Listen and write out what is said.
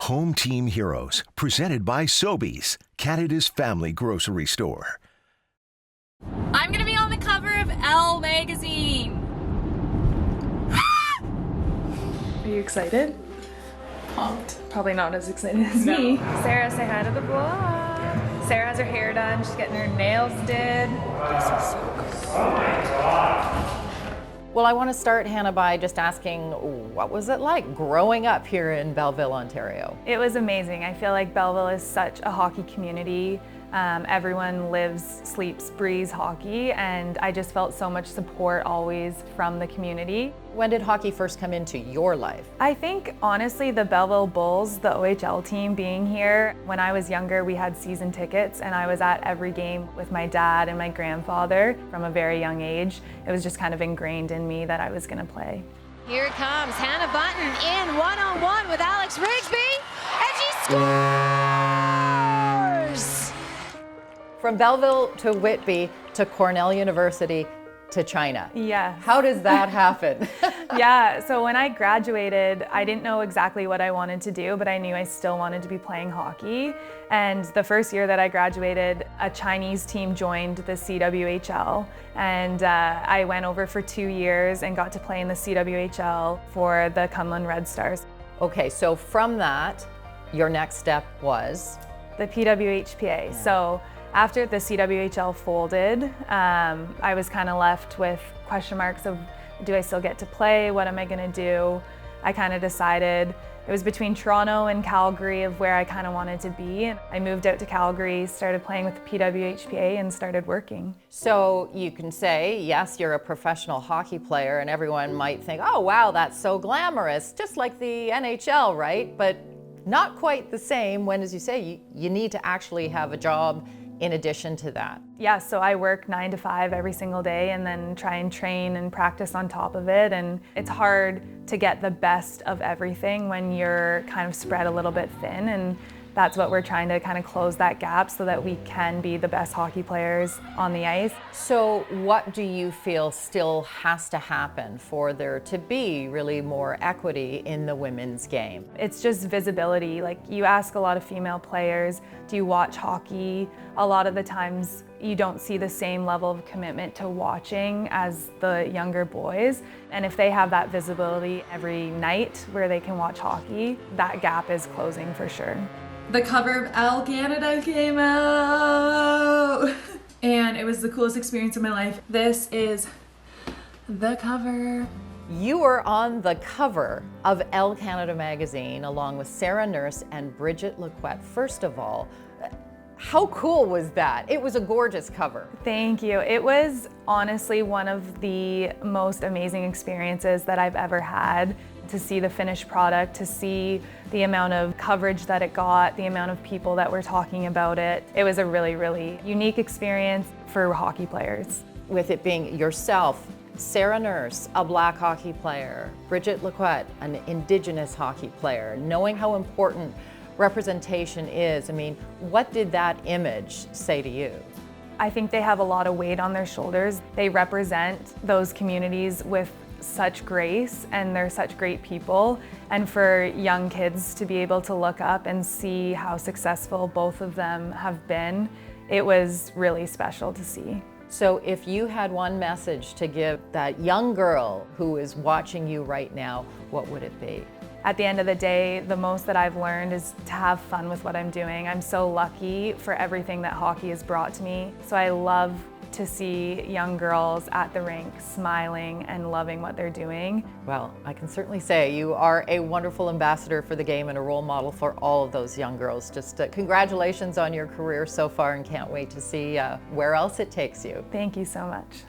Home Team Heroes, presented by Sobeys, Canada's family grocery store. I'm gonna be on the cover of Elle magazine. Are you excited? Pumped. Probably not as excited as me. Sarah, say hi to the vlog. Sarah has her hair done. She's getting her nails did. This is so cool. Well, I want to start, Hanna, by just asking, what was it like growing up here in Belleville, Ontario? It was amazing. I feel like Belleville is such a hockey community. Everyone lives, sleeps, breathes hockey, and I just felt so much support always from the community. When did hockey first come into your life? I think, honestly, the Belleville Bulls, the OHL team being here, when I was younger, we had season tickets, and I was at every game with my dad and my grandfather from a very young age. It was just kind of ingrained in me that I was going to play. Here comes Hanna Bunton in one-on-one with Alex Rigsby, and she scores! From Belleville to Whitby to Cornell University to China. Yeah. How does that happen? Yeah, so when I graduated, I didn't know exactly what I wanted to do, but I knew I still wanted to be playing hockey. And the first year that I graduated, a Chinese team joined the CWHL, and I went over for 2 years and got to play in the CWHL for the Kunlun Red Stars. Okay, so from that, your next step was? The PWPHA. Yeah. So after the CWHL folded, I was kind of left with question marks of, do I still get to play? What am I gonna do? I kind of decided it was between Toronto and Calgary of where I kind of wanted to be. And I moved out to Calgary, started playing with the PWPHA and started working. So you can say, yes, you're a professional hockey player, and everyone might think, oh wow, that's so glamorous, just like the NHL, right? But not quite the same when, as you say, you need to actually have a job in addition to that. Yeah, so I work 9 to 5 every single day and then try and train and practice on top of it. And it's hard to get the best of everything when you're kind of spread a little bit thin. And that's what we're trying to kind of close that gap so that we can be the best hockey players on the ice. So what do you feel still has to happen for there to be really more equity in the women's game? It's just visibility. Like, you ask a lot of female players, do you watch hockey? A lot of the times you don't see the same level of commitment to watching as the younger boys. And if they have that visibility every night where they can watch hockey, that gap is closing for sure. The cover of Elle Canada came out and it was the coolest experience of my life. This is the cover. You were on the cover of Elle Canada magazine along with Sarah Nurse and Bridget Lequette. First of all, how cool was that? It was a gorgeous cover. Thank you. It was honestly one of the most amazing experiences that I've ever had. To see the finished product, to see the amount of coverage that it got, the amount of people that were talking about it. It was a really, really unique experience for hockey players. With it being yourself, Sarah Nurse, a black hockey player, Bridget Lequette, an Indigenous hockey player, knowing how important representation is, I mean, what did that image say to you? I think they have a lot of weight on their shoulders. They represent those communities with such grace, and they're such great people. And for young kids to be able to look up and see how successful both of them have been, it was really special to see. So if you had one message to give that young girl who is watching you right now, what would it be? At the end of the day, the most that I've learned is to have fun with what I'm doing. I'm so lucky for everything that hockey has brought to me. So I love to see young girls at the rink smiling and loving what they're doing. Well, I can certainly say you are a wonderful ambassador for the game and a role model for all of those young girls. Just congratulations on your career so far, and can't wait to see where else it takes you. Thank you so much.